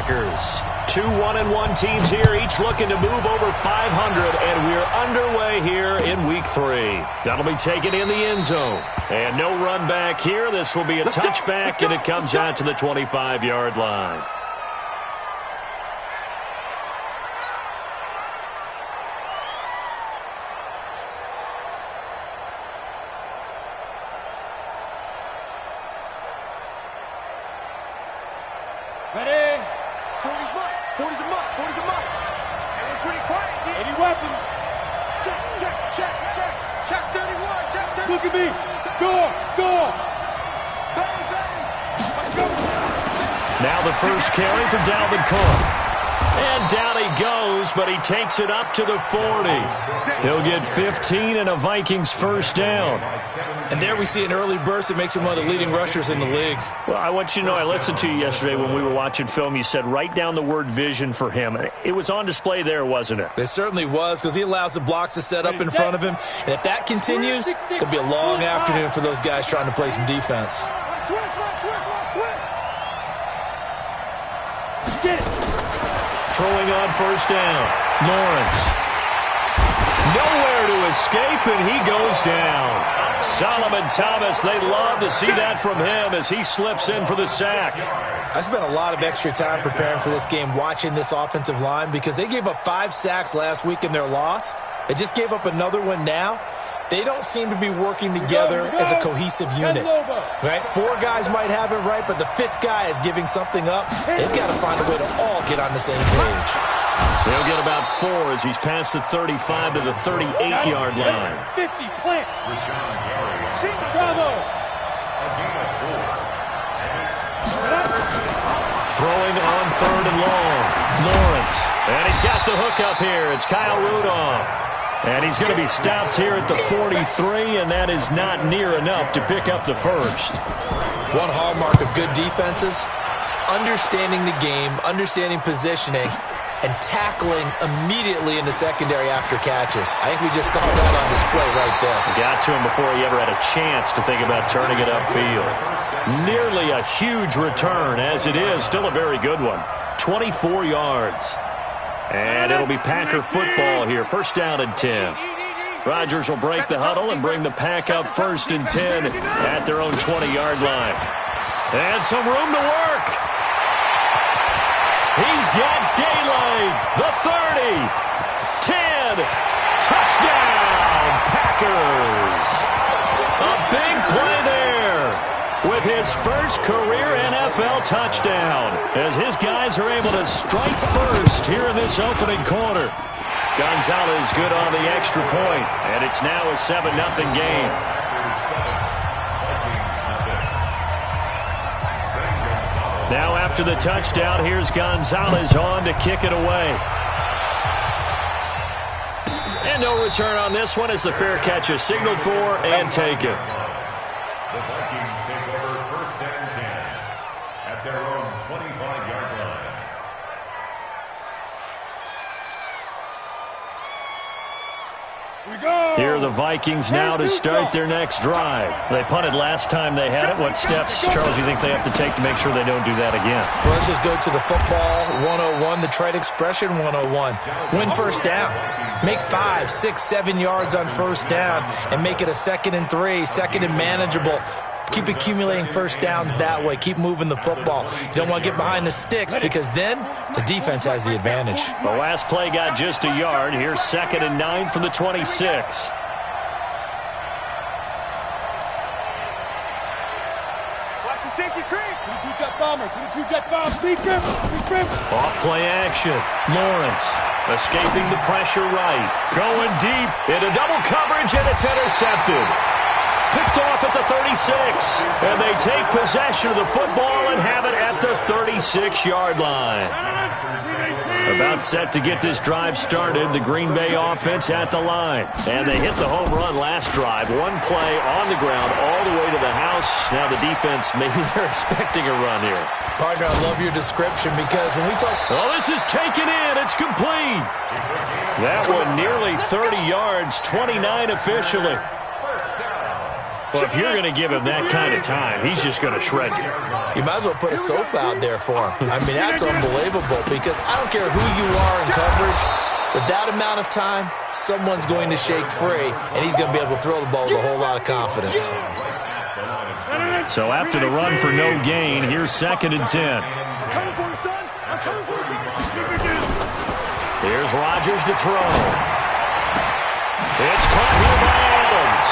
Packers. 2 1-1 teams here, each looking to move over 500, and we're underway here in week 3. That'll be taken in the end zone. And no run back here. This will be a touchback, and it comes out to the 25-yard line. Ready? 40's up. 40's a muck. 40's a muck. And we're pretty quiet. Any weapons? Check, check, check, check. Check 31. Check 30. Look at me. Go. Bang, bang. Let's go. Now the first carry for Dalvin Cook. And down he goes, but he takes it up to the 40. He'll get 15 and a Vikings first down. And there we see an early burst that makes him one of the leading rushers in the league. Well, I want you to know, I listened to you yesterday when we were watching film. You said write down the word vision for him. It was on display there, wasn't it? It certainly was, because he allows the blocks to set up in front of him. And if that continues, it could be a long afternoon for those guys trying to play some defense. Get it. Throwing on first down. Lawrence. Nowhere to escape, and he goes down. Solomon Thomas, they love to see that from him as he slips in for the sack. I spent a lot of extra time preparing for this game watching this offensive line because they gave up 5 sacks last week in their loss. They just gave up another one now. They don't seem to be working together as a cohesive unit. Right? 4 guys might have it right, but the 5th guy is giving something up. They've got to find a way to all get on the same page. He'll get about 4 as he's past the 35 to the 38-yard line. 50, plant. Bravo. Throwing on 3rd and long. Lawrence. And he's got the hook up here. It's Kyle Rudolph. And he's going to be stopped here at the 43, and that is not near enough to pick up the first. One hallmark of good defenses is understanding the game, understanding positioning, and tackling immediately in the secondary after catches. I think we just saw that on display right there. Got to him before he ever had a chance to think about turning it upfield. Nearly a huge return, as it is. Still a very good one. 24 yards. And it'll be Packer football here. First down and 10. Rodgers will break the huddle and bring the Pack up 1st and 10 at their own 20-yard line. And some room to work. He's got daylight. The 30. 10. Touchdown, Packers. A big play there with his first career NFL touchdown as his guys are able to strike first here in this opening quarter. Gonzalez good on the extra point, and it's now a 7-0 game. Now after the touchdown, here's Gonzalez on to kick it away. And no return on this one as the fair catch is signaled for and taken. The Vikings take over 1st and 10 at their own 25-yard line. Here are the Vikings now to start their next drive. They punted last time they had it. What steps, Charles, do you think they have to take to make sure they don't do that again? Well, let's just go to the football 101, the trade expression 101. Win first down. Make 5, 6, 7 yards on first down and make it a 2nd and 3, 2nd and manageable. Keep accumulating first downs that way. Keep moving the football. You don't want to get behind the sticks because then the defense has the advantage. The last play got just a yard. Here's 2nd and 9 from the 26. Watch the safety creep. 22-jet bomber. 22-jet bomb. Big grip. Off play action. Lawrence escaping the pressure right. Going deep into double coverage, and it's intercepted. Picked off at the 36, and they take possession of the football and have it at the 36-yard line. About set to get this drive started, the Green Bay offense at the line. And they hit the home run last drive. One play on the ground all the way to the house. Now the defense, maybe they're expecting a run here. Partner, I love your description because when we talk... Oh, this is taken in. It's complete. That one nearly 30 yards, 29 officially. Well, if you're going to give him that kind of time, he's just going to shred you. You might as well put a sofa out there for him. I mean, that's unbelievable because I don't care who you are in coverage. With that amount of time, someone's going to shake free, and he's going to be able to throw the ball with a whole lot of confidence. So after the run for no gain, here's 2nd and 10. I'm coming for you, son. I'm coming for you. Here's Rodgers to throw. It's caught here by Adams.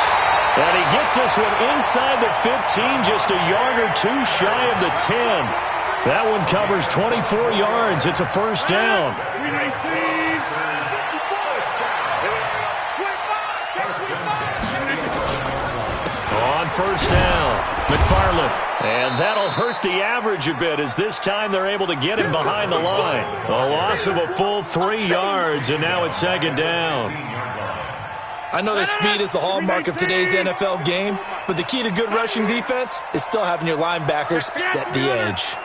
And he gets this one inside the 15, just a yard or two shy of the 10. That one covers 24 yards. It's a first down. On first down, McFarland. And that'll hurt the average a bit as this time they're able to get him behind the line. A loss of a full 3 yards, and now it's 2nd down. I know that speed is the hallmark of today's NFL game, but the key to good rushing defense is still having your linebackers set the edge.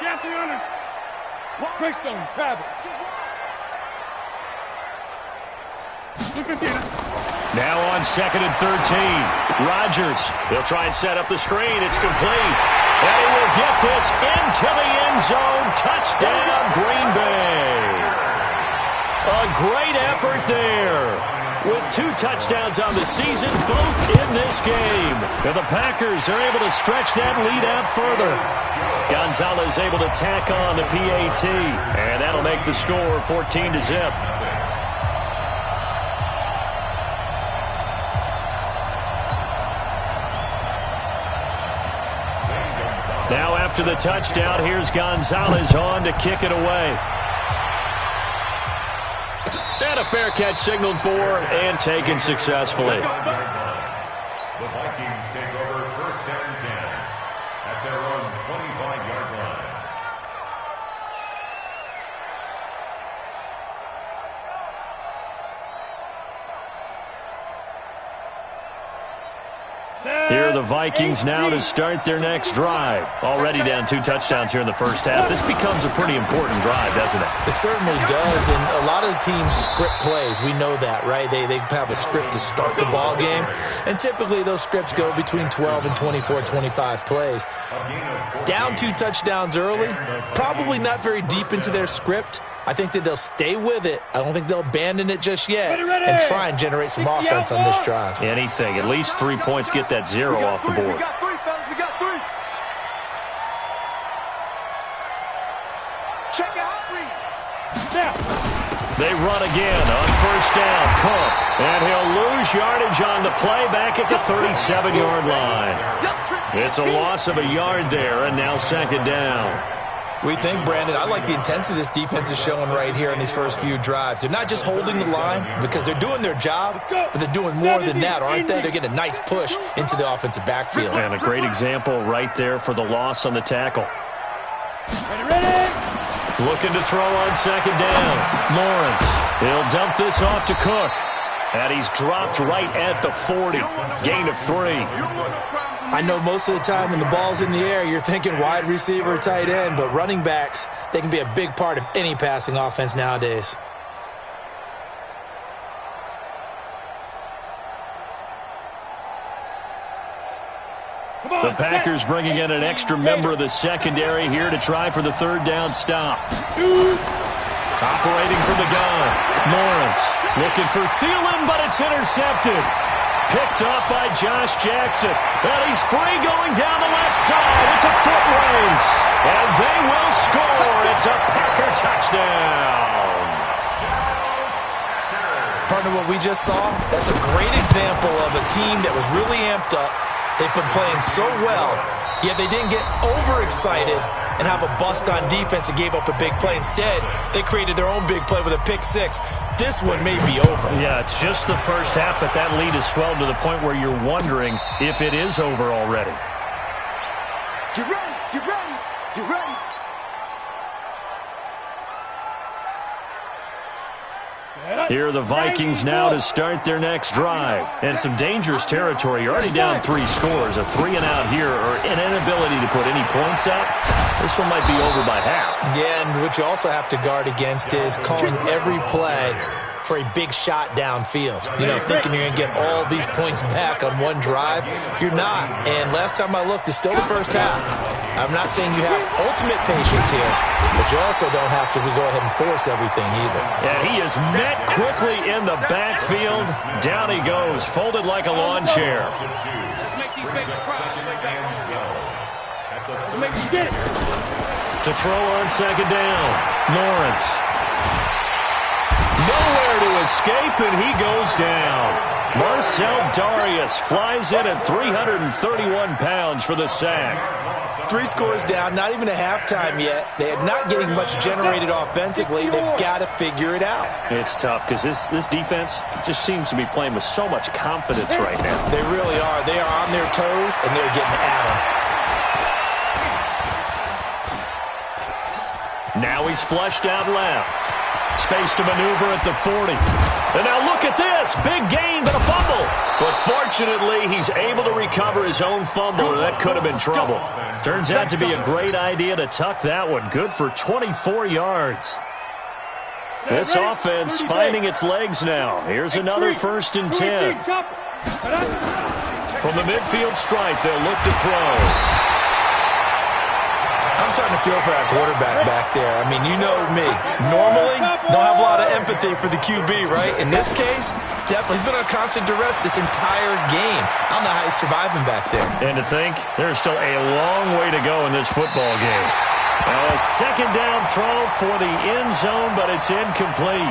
Now on 2nd and 13. Rodgers. He'll try and set up the screen. It's complete. And he will get this into the end zone. Touchdown, Green Bay. A great effort there. With 2 touchdowns on the season, both in this game. And the Packers are able to stretch that lead out further. Gonzalez able to tack on the PAT. And that'll make the score 14-0. Now after the touchdown, here's Gonzalez on to kick it away. And a fair catch signaled for and taken successfully. The Vikings take over 1st and 10 at their own 25-yard line. Here are the Vikings now to start their next drive. Already down 2 touchdowns here in the first half. This becomes a pretty important drive, doesn't it? It certainly does, and a lot of the teams script plays. We know that, right? They have a script to start the ball game, and typically those scripts go between 12 and 24, 25 plays. Down 2 touchdowns early, probably not very deep into their script. I think that they'll stay with it. I don't think they'll abandon it just yet and try and generate some offense on this drive. Anything. At least 3 points, get that 0 off the board. We got 3, fellas. We got 3. Check out, read. Now. They run again on first down. Cook. And he'll lose yardage on the play back at the 37-yard line. It's a loss of a yard there, and now 2nd down. We think, Brandon, I like the intensity this defense is showing right here in these first few drives. They're not just holding the line because they're doing their job, but they're doing more than that, aren't they? They're getting a nice push into the offensive backfield. And a great example right there for the loss on the tackle. Looking to throw on 2nd down. Lawrence. He'll dump this off to Cook. And he's dropped right at the 40. Gain of 3. I know most of the time when the ball's in the air, you're thinking wide receiver, tight end, but running backs, they can be a big part of any passing offense nowadays. The Packers bringing in an extra member of the secondary here to try for the 3rd down stop. Operating from the gun. Lawrence looking for Thielen, but it's intercepted. Picked up by Josh Jackson. And he's free going down the left side. It's a foot race. And they will score. It's a Packer touchdown. Partner, what we just saw, that's a great example of a team that was really amped up. They've been playing so well, yet they didn't get overexcited and have a bust on defense and gave up a big play. Instead, they created their own big play with a pick-6. This one may be over. Yeah, it's just the first half, but that lead has swelled to the point where you're wondering if it is over already. Get ready. Get ready. Get ready. Here are the Vikings now to start their next drive. And some dangerous territory. You're already down 3 scores. A 3-and-out here or an inability to put any points up. This one might be over by half. Yeah, and what you also have to guard against is calling every play for a big shot downfield. You know, thinking you're going to get all these points back on one drive. You're not. And last time I looked, it's still the first half. I'm not saying you have ultimate patience here, but you also don't have to go ahead and force everything either. And he is met quickly in the backfield. Down he goes, folded like a lawn chair. Let's make these babies cry. Let's make these get it. To throw on second down, Lawrence. Nowhere to escape, and he goes down. Marcel Darius flies in at 331 pounds for the sack. 3 scores down, not even a halftime yet. They are not getting much generated offensively. They've got to figure it out. It's tough because this defense just seems to be playing with so much confidence right now. They really are. They are on their toes, and they're getting at them. Now he's flushed out left. Space to maneuver at the 40. And now look at this. Big gain, but a fumble. But fortunately, he's able to recover his own fumble, or that could have been trouble. Turns out to be a great idea to tuck that one. Good for 24 yards. This offense finding its legs now. Here's another 1st and 10. From the midfield stripe, they'll look to throw. I'm starting to feel for that quarterback back there. I mean, you know me. Normally, don't have a lot of empathy for the QB, right? In this case, definitely. He's been on constant duress this entire game. I don't know how he's surviving back there. And to think, there's still a long way to go in this football game. A second down throw for the end zone, but it's incomplete.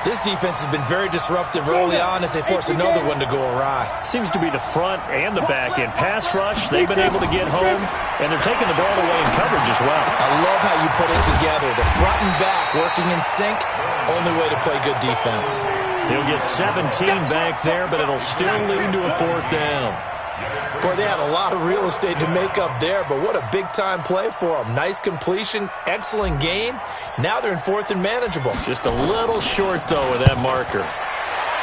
This defense has been very disruptive early on as they force another one to go awry. Seems to be the front and the back end. Pass rush, they've been able to get home, and they're taking the ball away in coverage as well. I love how you put it together. The front and back working in sync, only way to play good defense. He'll get 17 back there, but it'll still lead to a 4th down. Boy, they had a lot of real estate to make up there, but what a big-time play for them. Nice completion, excellent gain. Now they're in 4th and manageable. Just a little short, though, with that marker.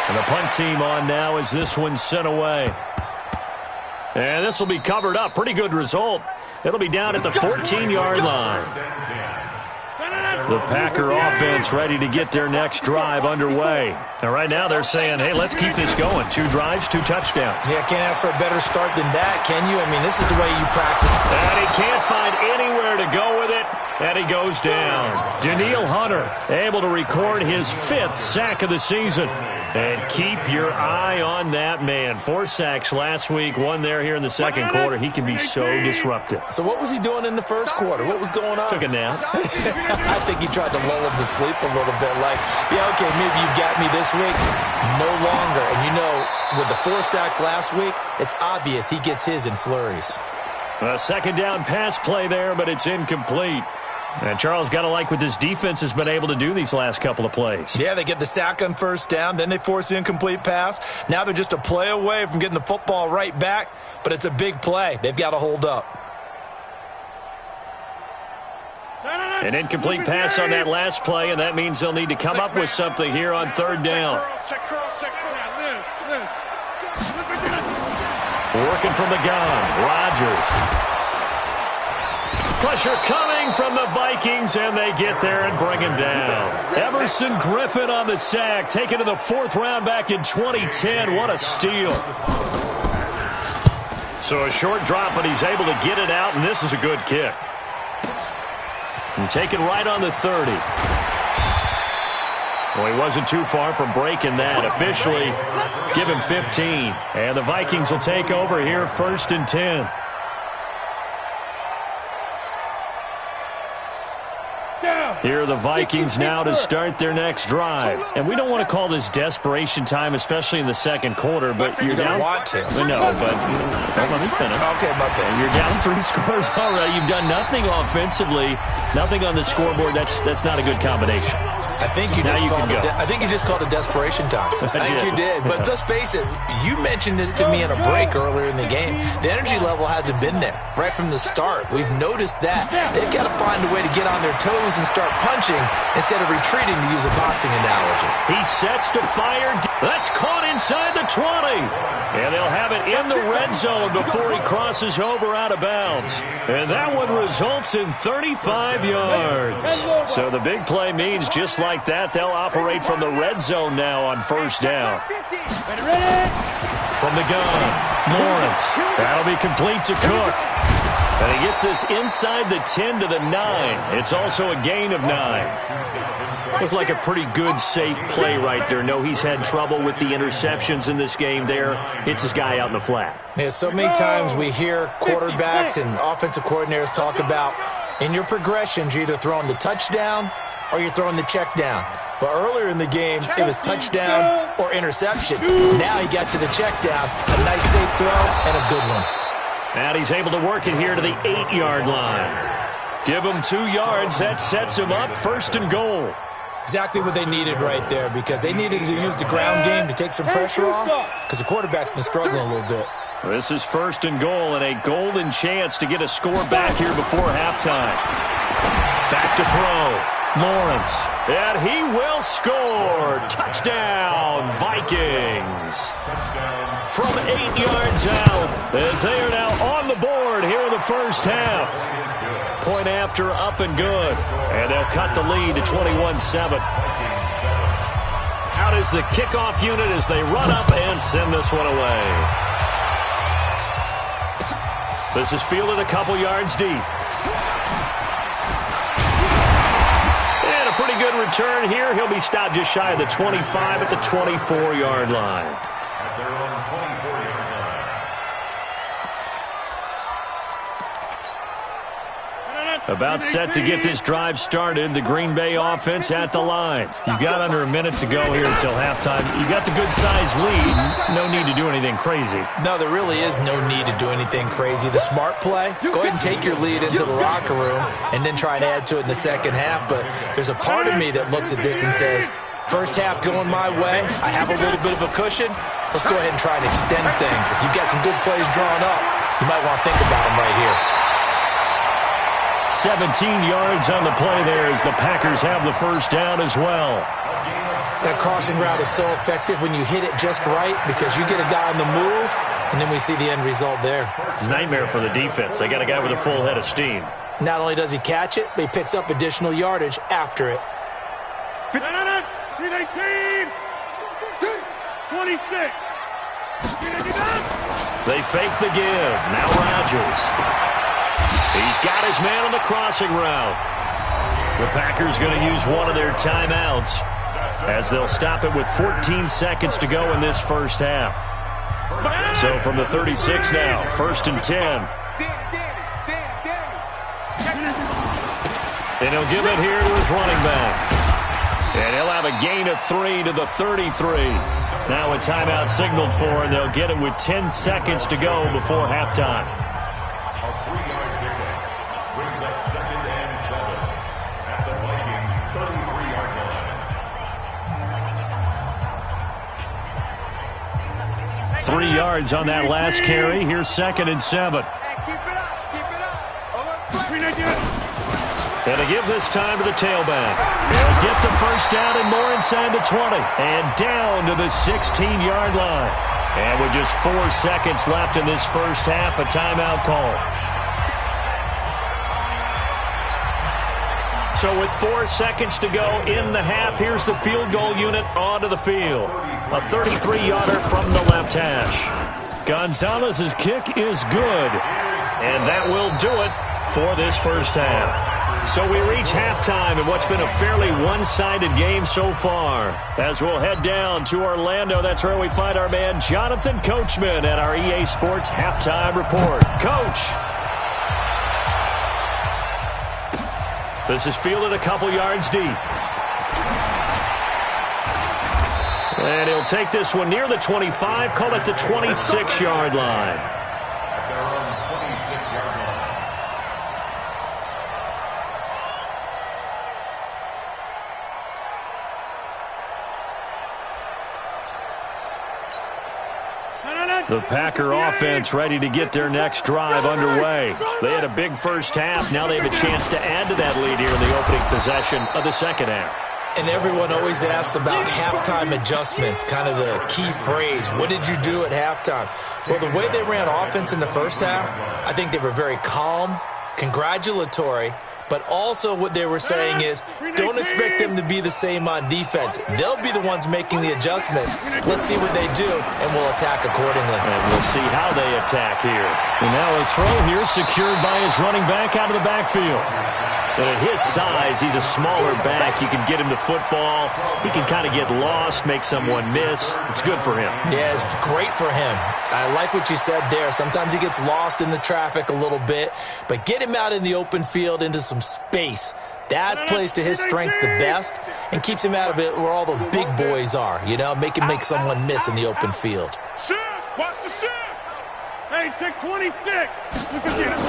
And the punt team on now as this one's sent away. And this will be covered up. Pretty good result. It'll be down at the 14-yard line. The Packer offense ready to get their next drive underway. And right now they're saying, hey, let's keep this going. 2 drives, 2 touchdowns. Yeah, can't ask for a better start than that, can you? I mean, this is the way you practice. And he can't find anywhere to go with it. And he goes down. Danielle Hunter able to record his 5th sack of the season. And keep your eye on that man. 4 sacks last week, 1 there here in the second quarter. He can be so disruptive. So what was he doing in the first quarter? What was going on? Took a nap. I think he tried to lull him to sleep a little bit. Like, yeah, okay, maybe you've got me this week. No longer. And you know, with the 4 sacks last week, it's obvious he gets his in flurries. A second down pass play there, but it's incomplete. And Charles, got to like what this defense has been able to do these last couple of plays. Yeah, they get the sack on 1st down, then they force the incomplete pass. Now they're just a play away from getting the football right back, but it's a big play. They've got to hold up. An incomplete pass on that last play, and that means they'll need to come up with something here on 3rd down. Working from the gun, Rodgers. Pressure coming from the Vikings, and they get there and bring him down. Everson Griffin on the sack, taken to the 4th round back in 2010. What a steal. So a short drop, but he's able to get it out, and this is a good kick. And taken right on the 30. Well, he wasn't too far from breaking that. Officially, give him 15. And the Vikings will take over here 1st and 10. Here are the Vikings now to start their next drive. And we don't want to call this desperation time, especially in the second quarter, but you're down. You don't want to. No, but don't let me finish. Okay, my bad. You're down 3 scores already. You've done nothing offensively, nothing on the scoreboard. That's not a good combination. I think you just called it desperation time. I think you did. But let's face it, you mentioned this to me in a break earlier in the game. The energy level hasn't been there right from the start. We've noticed that. They've got to find a way to get on their toes and start punching instead of retreating, to use a boxing analogy. He sets to fire. That's caught inside the 20. And they'll have it in the red zone before he crosses over out of bounds. And that one results in 35 yards. So the big play means just like that, they'll operate from the red zone now on first down. From the gun, Lawrence. That'll be complete to Cook. And he gets this inside the 10 to the 9. It's also a gain of 9. Looked like a pretty good, safe play right there. No, he's had trouble with the interceptions in this game there. Hits his guy out in the flat. Yeah, so many times we hear quarterbacks and offensive coordinators talk about in your progressions, you're either throwing the touchdown or you're throwing the check down. But earlier in the game, it was touchdown or interception. Now he got to the check down. A nice safe throw and a good one. And he's able to work it here to the 8-yard line. Give him 2 yards. That sets him up first and goal. Exactly what they needed right there, because they needed to use the ground game to take some pressure off, because the quarterback's been struggling a little bit. This is first and goal, and a golden chance to get a score back here before halftime. Back to throw. Lawrence. And he will score. Touchdown, Vikings. From 8 yards out, as they are now on the board here in the first half. Point after, up and good. And they'll cut the lead to 21-7. Out is the kickoff unit as they run up and send this one away. This is fielded a couple yards deep. And a pretty good return here. He'll be stopped just shy of the 25 at the 24-yard line. At their own 24-yard line. About set to get this drive started. The Green Bay offense at the line. You've got under a minute to go here until halftime. You've got the good-sized lead. No need to do anything crazy. No, there really is no need to do anything crazy. The smart play, go ahead and take your lead into the locker room and then try and add to it in the second half. But there's a part of me that looks at this and says, first half going my way, I have a little bit of a cushion. Let's go ahead and try and extend things. If you've got some good plays drawn up, you might want to think about them right here. 17 yards on the play there as the Packers have the first down as well. That crossing route is so effective when you hit it just right, because you get a guy on the move, and then we see the end result there. It's a nightmare for the defense. They got a guy with a full head of steam. Not only does he catch it, but he picks up additional yardage after it. 19, 26. They fake the give. Now Rodgers. He's got his man on the crossing route. The Packers going to use one of their timeouts as they'll stop it with 14 seconds to go in this first half. So from the 36 now, first and 10. And he'll give it here to his running back. And he'll have a gain of 3 to the 33. Now a timeout signaled for, and they'll get it with 10 seconds to go before halftime. A 3-yard pickup brings up 2nd and 7 at the Vikings 33-yard line. 3 yards on that last carry. Here's 2nd and 7. Keep it up. Keep it up. And to give this time to the tailback. He'll get the first down and more inside the 20. And down to the 16-yard line. And with just 4 seconds left in this first half, a timeout call. So with 4 seconds to go in the half, here's the field goal unit onto the field. A 33-yarder from the left hash. Gonzalez's kick is good. And that will do it for this first half. So we reach halftime in what's been a fairly one-sided game so far. As we'll head down to Orlando, that's where we find our man Jonathan Coachman at our EA Sports Halftime Report. Coach. This is fielded a couple yards deep. And he'll take this one near the 25, call it the 26-yard line. At their own 26-yard line. The Packer offense ready to get their next drive underway. They had a big first half. Now they have a chance to add to that lead here in the opening possession of the second half. And everyone always asks about halftime adjustments, kind of the key phrase. What did you do at halftime? Well, the way they ran offense in the first half, I think they were very calm, congratulatory, but also what they were saying is don't expect them to be the same on defense. They'll be the ones making the adjustments. Let's see what they do, and we'll attack accordingly. And we'll see how they attack here. And now a throw here secured by his running back out of the backfield. And at his size, he's a smaller back. You can get him to football. He can kind of get lost, make someone miss. It's good for him. Yeah, it's great for him. I like what you said there. Sometimes he gets lost in the traffic a little bit, but get him out in the open field into some space. That plays to his strengths the best and keeps him out of it where all the big boys are, you know, make him make someone miss in the open field. Shift! Watch the shift! Hey, take 26! Look at this.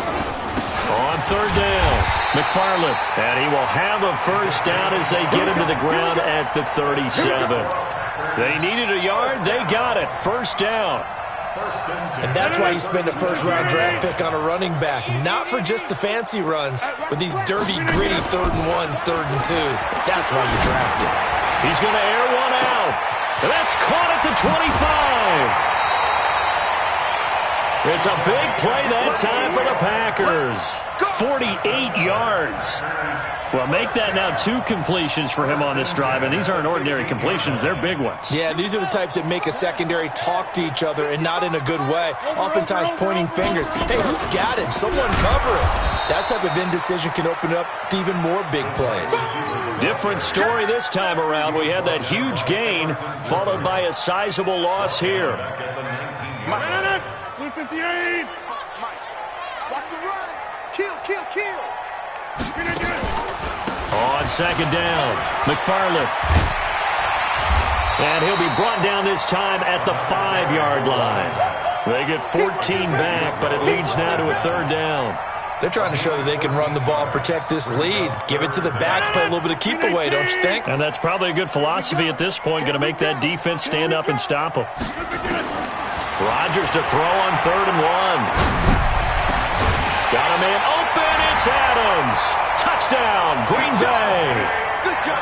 On third down, McFarland. And he will have a first down as they get him to the ground at the 37. They needed a yard. They got it. First down. And that's why you spend a first-round draft pick on a running back. Not for just the fancy runs, but these dirty, gritty third and ones, third and twos. That's why you draft him. He's going to air one out. And that's caught at the 25. It's a big play that time for the Packers. 48 yards. Well, make that now 2 completions for him on this drive, and these aren't ordinary completions. They're big ones. Yeah, these are the types that make a secondary talk to each other and not in a good way, oftentimes pointing fingers. Hey, who's got him? Someone cover him. That type of indecision can open up to even more big plays. Different story this time around. We had that huge gain followed by a sizable loss here. 258. Watch the run. Kill. On second down, McFarland. And he'll be brought down this time at the 5-yard line. They get 14 back, but it leads now to a third down. They're trying to show that they can run the ball and protect this lead. Give it to the backs, play a little bit of keep away, don't you think? And that's probably a good philosophy at this point, going to make that defense stand up and stop them. Rodgers to throw on 3rd and 1. Got a man open. It's Adams. Touchdown, Green Bay. Good job.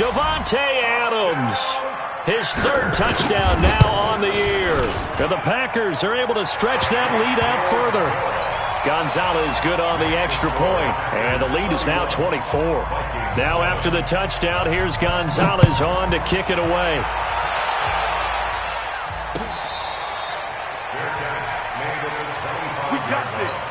Davante Adams. His 3rd touchdown now on the year. And the Packers are able to stretch that lead out further. Gonzalez good on the extra point. And the lead is now 24. Now after the touchdown, here's Gonzalez on to kick it away. We got this.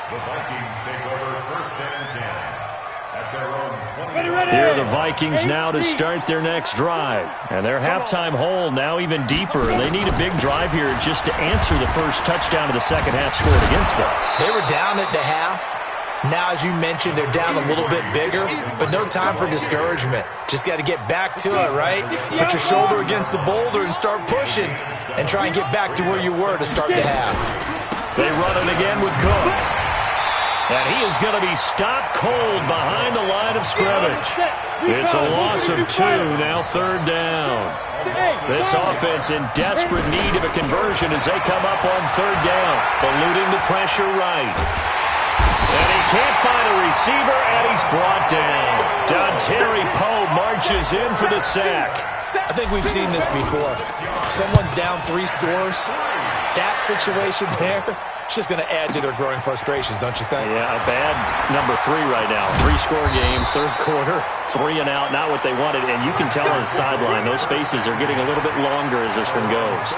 The Vikings take over 1st and 10 at their own 20. Here are the Vikings now to start their next drive. And their halftime hole now even deeper. They need a big drive here just to answer the first touchdown of the second half scored against them. They were down at the half. Now, as you mentioned, they're down a little bit bigger, but no time for discouragement. Just got to get back to it, right? Put your shoulder against the boulder and start pushing and try and get back to where you were to start the half. They run it again with Cook. And he is going to be stopped cold behind the line of scrimmage. It's a loss of 2, now 3rd down. This offense in desperate need of a conversion as they come up on 3rd down. Eluding the pressure right. And he can't find a receiver, and he's brought down. Dontari Poe marches in for the sack. I think we've seen this before. Someone's down 3 scores. That situation there, it's just going to add to their growing frustrations, don't you think? Yeah, a bad number 3 right now. 3-score game, 3rd quarter, 3 and out, not what they wanted. And you can tell on the sideline, those faces are getting a little bit longer as this one goes.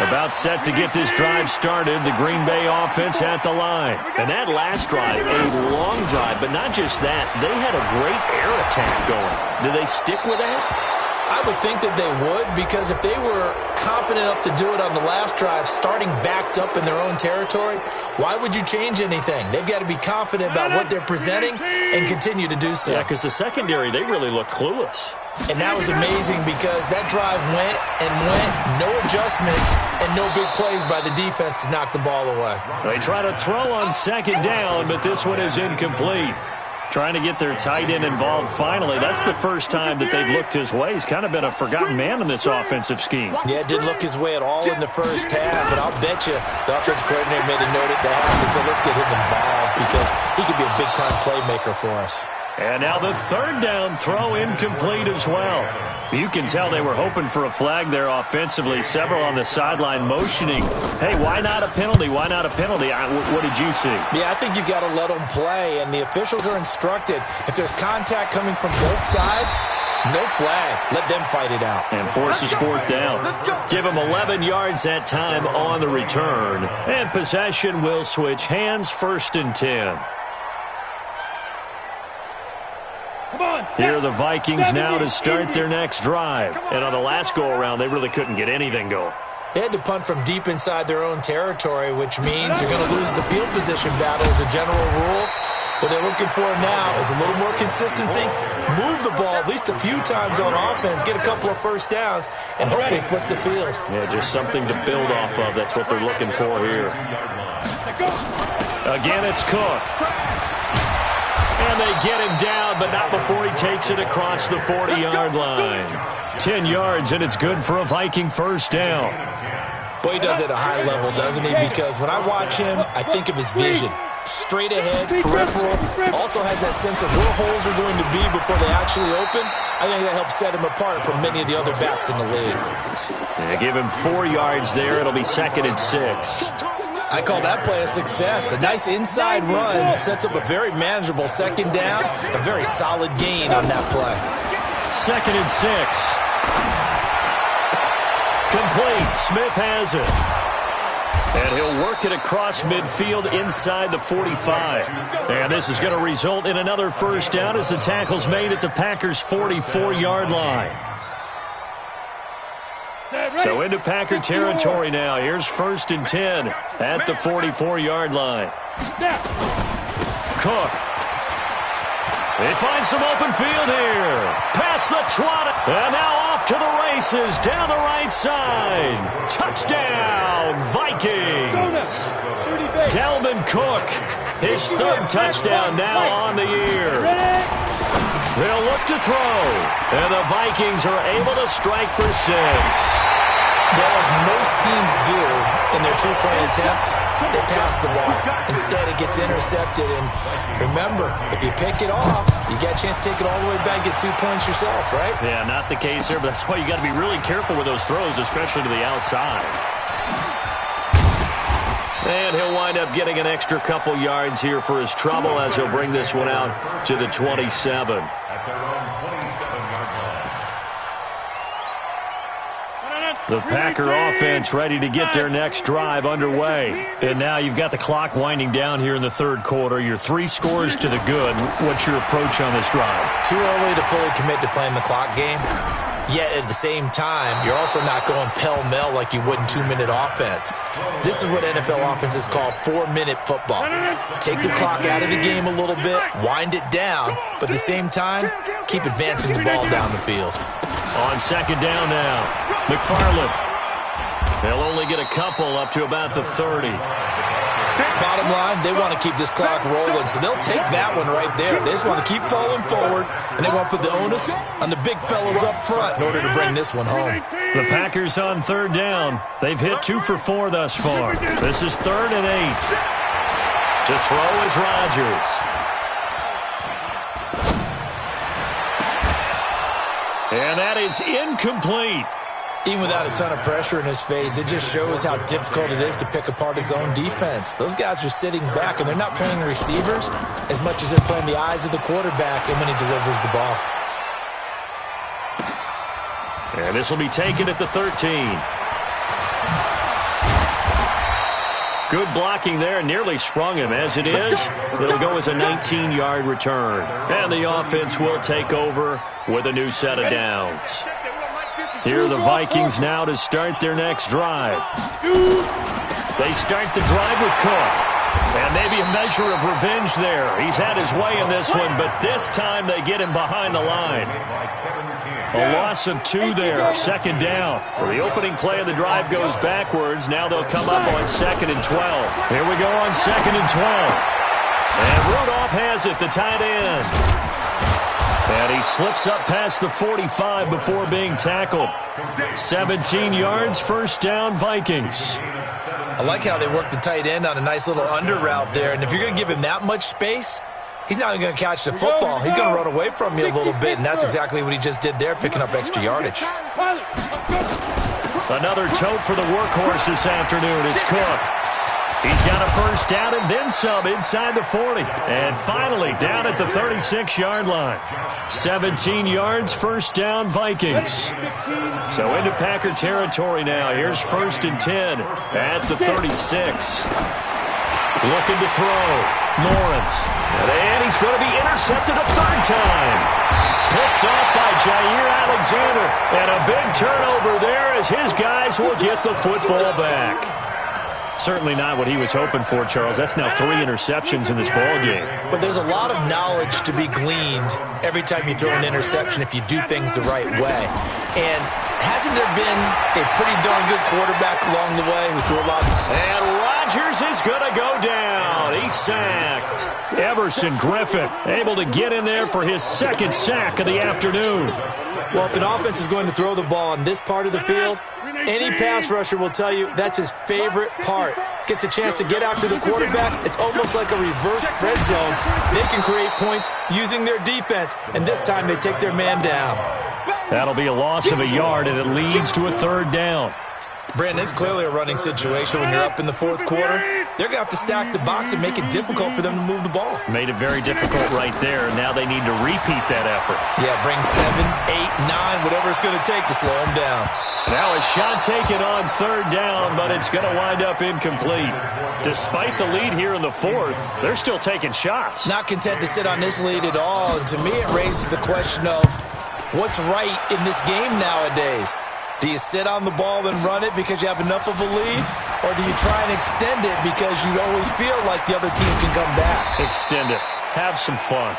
About set to get this drive started, the Green Bay offense at the line. And that last drive, a long drive, but not just that. They had a great air attack going. Do they stick with that? I would think that they would, because if they were confident enough to do it on the last drive, starting backed up in their own territory, why would you change anything? They've got to be confident about what they're presenting and continue to do so. Yeah, because the secondary, they really look clueless. And that was amazing because that drive went and went, no adjustments, and no big plays by the defense to knock the ball away. They try to throw on 2nd down, but this one is incomplete. Trying to get their tight end involved finally. That's the first time that they've looked his way. He's kind of been a forgotten man in this offensive scheme. Yeah, it didn't look his way at all in the first half, but I'll bet you the offensive coordinator made a note at the half and said, let's get him involved because he could be a big-time playmaker for us. And now the third down throw incomplete as well. You can tell they were hoping for a flag there offensively. Several on the sideline motioning, hey, why not a penalty? Why not a penalty? What did you see? Yeah, I think you've got to let them play, and the officials are instructed. If there's contact coming from both sides, no flag. Let them fight it out. And forces fourth down. Give them 11 yards that time on the return. And possession will switch hands, 1st and 10. Here are the Vikings now to start their next drive. And on the last go-around, they really couldn't get anything going. They had to punt from deep inside their own territory, which means you're going to lose the field position battle as a general rule. What they're looking for now is a little more consistency, move the ball at least a few times on offense, get a couple of first downs, and hopefully flip the field. Yeah, just something to build off of. That's what they're looking for here. Again, it's Cook. And they get him down, but not before he takes it across the 40-yard line. 10 yards, and it's good for a Viking first down. Boy, he does it at a high level, doesn't he? Because when I watch him, I think of his vision. Straight ahead, peripheral. Also has that sense of where holes are going to be before they actually open. I think that helps set him apart from many of the other backs in the league. Yeah, give him 4 yards there. It'll be 2nd and 6. I call that play a success. A nice inside run sets up a very manageable second down. A very solid gain on that play. 2nd and 6. Complete. Smith has it. And he'll work it across midfield inside the 45. And this is going to result in another first down as the tackle's made at the Packers' 44-yard line. So into Packer territory now. Here's 1st and 10 at the 44-yard line. Cook. He finds some open field here. Past the 20. And now off to the races down the right side. Touchdown, Vikings. Dalvin Cook, his 3rd touchdown now on the year. They'll look to throw. And the Vikings are able to strike for 6. Well, as most teams do in their two-point attempt, they pass the ball. Instead, it gets intercepted. And remember, if you pick it off, you get a chance to take it all the way back, get 2 points yourself, right? Yeah, not the case there, but that's why you got to be really careful with those throws, especially to the outside. And he'll wind up getting an extra couple yards here for his trouble as he'll bring this one out to the 27. The Packer offense ready to get their next drive underway. And now you've got the clock winding down here in the 3rd quarter. You're 3 scores to the good. What's your approach on this drive? Too early to fully commit to playing the clock game. Yet at the same time, you're also not going pell-mell like you would in 2-minute offense. This is what NFL offenses call 4-minute football. Take the clock out of the game a little bit, wind it down, but at the same time, keep advancing the ball down the field. On 2nd down now, McFarland. They'll only get a couple up to about the 30. Bottom line, they want to keep this clock rolling, so they'll take that one right there. They just want to keep falling forward, and they want to put the onus on the big fellas up front in order to bring this one home. The Packers on 3rd down. They've hit 2 for 4 thus far. This is 3rd and 8. To throw is Rodgers. And that is incomplete. Even without a ton of pressure in his face, it just shows how difficult it is to pick apart his own defense. Those guys are sitting back, and they're not playing receivers as much as they're playing the eyes of the quarterback and when he delivers the ball. And this will be taken at the 13. Good blocking there, nearly sprung him. As it is, it'll go as a 19-yard return. And the offense will take over with a new set of downs. Here are the Vikings now to start their next drive. They start the drive with Cook. And maybe a measure of revenge there. He's had his way in this one, but this time they get him behind the line. A loss of 2 there, 2nd down. So the opening play of the drive goes backwards. Now they'll come up on 2nd and 12. Here we go on 2nd and 12. And Rudolph has it, the tight end. And he slips up past the 45 before being tackled. 17 yards, first down, Vikings. I like how they work the tight end on a nice little under route there. And if you're going to give him that much space, he's not going to catch the football. He's going to run away from you a little bit, and that's exactly what he just did there, picking up extra yardage. Another tote for the workhorse this afternoon. It's Cook. He's got a first down and then some inside the 40. And finally down at the 36-yard line. 17 yards, first down, Vikings. So into Packer territory now. Here's 1st and 10 at the 36. Looking to throw. Lawrence. And he's going to be intercepted a third time. Picked off by Jair Alexander. And a big turnover there as his guys will get the football back. Certainly not what he was hoping for, Charles. That's now 3 interceptions in this ball game. But there's a lot of knowledge to be gleaned every time you throw an interception if you do things the right way. And hasn't there been a pretty darn good quarterback along the way who threw a lot? And Rodgers is going to go down. He's sacked. Everson Griffin able to get in there for his 2nd sack of the afternoon. Well, if an offense is going to throw the ball on this part of the field, any pass rusher will tell you that's his favorite part. Gets a chance to get after the quarterback. It's almost like a reverse red zone. They can create points using their defense, and this time they take their man down. That'll be a loss of a yard, and it leads to a 3rd down. Brandon, it's clearly a running situation when you're up in the 4th quarter. They're going to have to stack the box and make it difficult for them to move the ball. Made it very difficult right there. Now they need to repeat that effort. Yeah, bring 7, 8, 9, whatever it's going to take to slow them down. Now a shot taken on 3rd down, but it's going to wind up incomplete. Despite the lead here in the 4th, they're still taking shots. Not content to sit on this lead at all. And to me, it raises the question of what's right in this game nowadays. Do you sit on the ball and run it because you have enough of a lead? Or do you try and extend it because you always feel like the other team can come back? Extend it. Have some fun.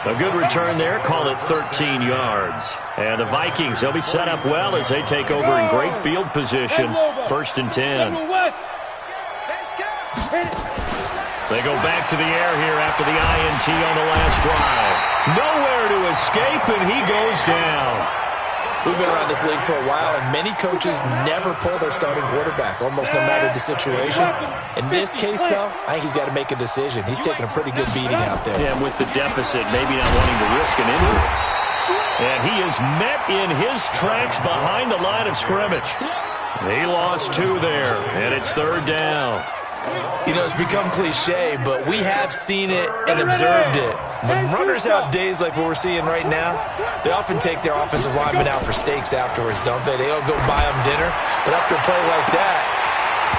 A good return there. Call it 13 yards. And the Vikings, they'll be set up well as they take over in great field position. 1st and 10. They go back to the air here after the INT on the last drive. Nowhere to escape, and he goes down. We've been around this league for a while, and many coaches never pull their starting quarterback, almost no matter the situation. In this case, though, I think he's got to make a decision. He's taking a pretty good beating out there. Yeah, with the deficit, maybe not wanting to risk an injury. And he is met in his tracks behind the line of scrimmage. He lost 2 there, and it's 3rd down. You know, it's become cliche, but we have seen it and observed it. When runners have days like what we're seeing right now, they often take their offensive linemen out for steaks afterwards, don't they? They'll go buy them dinner. But after a play like that,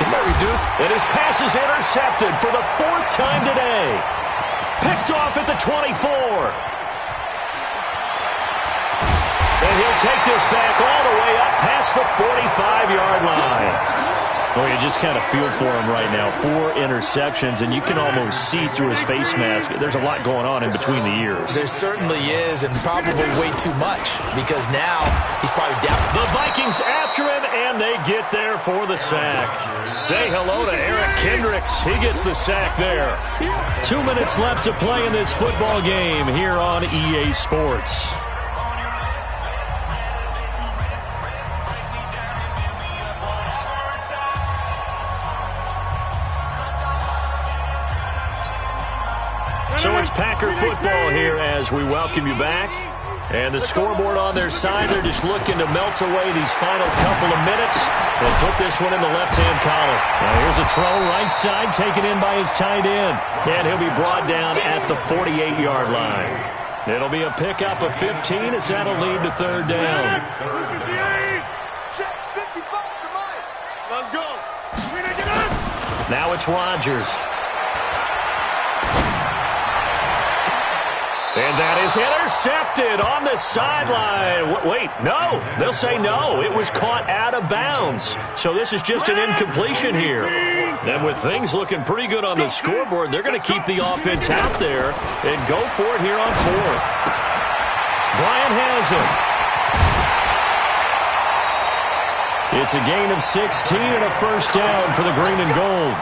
it might reduce. And his pass is intercepted for the 4th time today. Picked off at the 24. And he'll take this back all the way up past the 45-yard line. Well, you just kind of feel for him right now. 4 interceptions, and you can almost see through his face mask. There's a lot going on in between the ears. There certainly is, and probably way too much, because now he's probably down. The Vikings after him, and they get there for the sack. Say hello to Eric Kendricks. He gets the sack there. 2 minutes left to play in this football game here on EA Sports. So it's Packer football here as we welcome you back. And the scoreboard on their side, they're just looking to melt away these final couple of minutes and put this one in the left-hand column. Now here's a throw right side taken in by his tight end. And he'll be brought down at the 48-yard line. It'll be a pickup of 15 as that'll lead to 3rd down. Let's go. Now it's Rodgers. And that is intercepted on the sideline. Wait, no. They'll say no. It was caught out of bounds. So this is just an incompletion here. And with things looking pretty good on the scoreboard, they're going to keep the offense out there and go for it here on 4th. Bryant has it. It's a gain of 16 and a first down for the green and gold.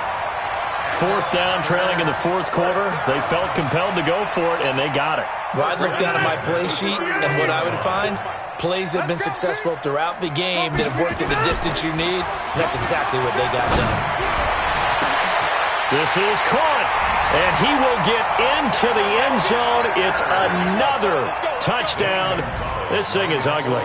4th down, trailing in the 4th quarter. They felt compelled to go for it, and they got it. Well, I'd look down at my play sheet, and what I would find, plays that have been successful throughout the game that have worked at the distance you need. That's exactly what they got done. This is caught, And he will get into the end zone. It's another touchdown. This thing is ugly.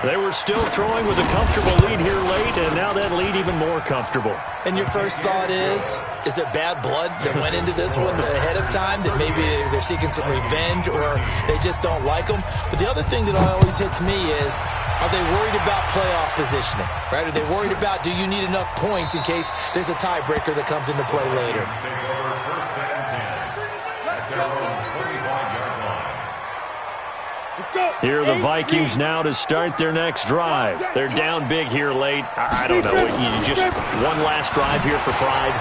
They were still throwing with a comfortable lead here late, and now that lead even more comfortable. And your first thought is there bad blood that went into this one ahead of time, that maybe they're seeking some revenge or they just don't like them? But the other thing that always hits me is, are they worried about playoff positioning? Right? Are they worried about, do you need enough points in case there's a tiebreaker that comes into play later? Here are the Vikings now to start their next drive. They're down big here late. I don't know. Just one last drive here for pride.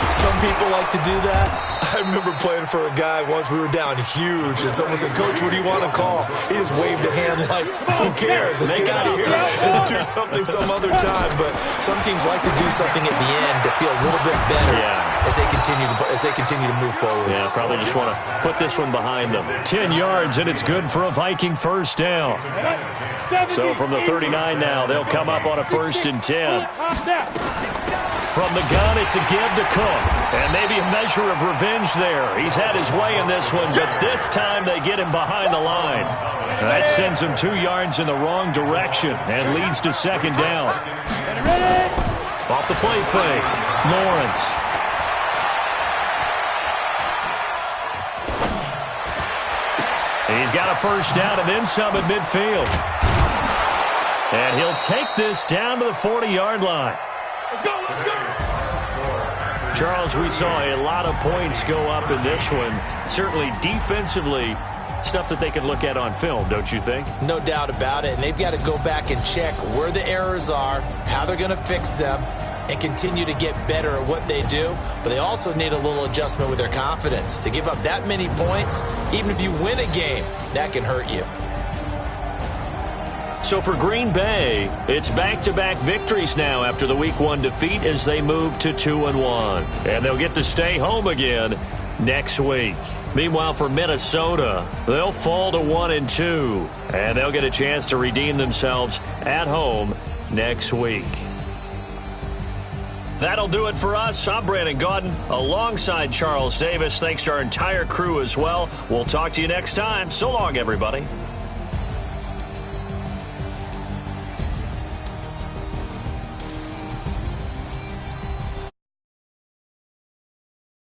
Some people like to do that. I remember playing for a guy once. We were down huge, and someone said, "Coach, what do you want to call?" He just waved a hand like, "Who cares? Let's get out of here and do something some other time." But some teams like to do something at the end to feel a little bit better as they continue to move forward. Yeah, probably just want to put this one behind them. 10 yards, and it's good for a Viking first down. So from the 39 now, they'll come up on a 1st and 10. From the gun, it's a give to Cook. And maybe a measure of revenge there. He's had his way in this one, but this time they get him behind the line. That sends him 2 yards in the wrong direction and leads to 2nd down. Off the play fake, Lawrence. He's got a 1st down and then some at midfield. And he'll take this down to the 40-yard line. Charles, we saw a lot of points go up in this one. Certainly defensively, stuff that they can look at on film, don't you think? No doubt about it. And they've got to go back and check where the errors are, how they're going to fix them, and continue to get better at what they do. But they also need a little adjustment with their confidence. To give up that many points, even if you win a game, that can hurt you. So for Green Bay, it's back-to-back victories now after the Week 1 defeat as they move to 2-1. And they'll get to stay home again next week. Meanwhile, for Minnesota, they'll fall to 1-2. And they'll get a chance to redeem themselves at home next week. That'll do it for us. I'm Brandon Gaudin alongside Charles Davis. Thanks to our entire crew as well. We'll talk to you next time. So long, everybody.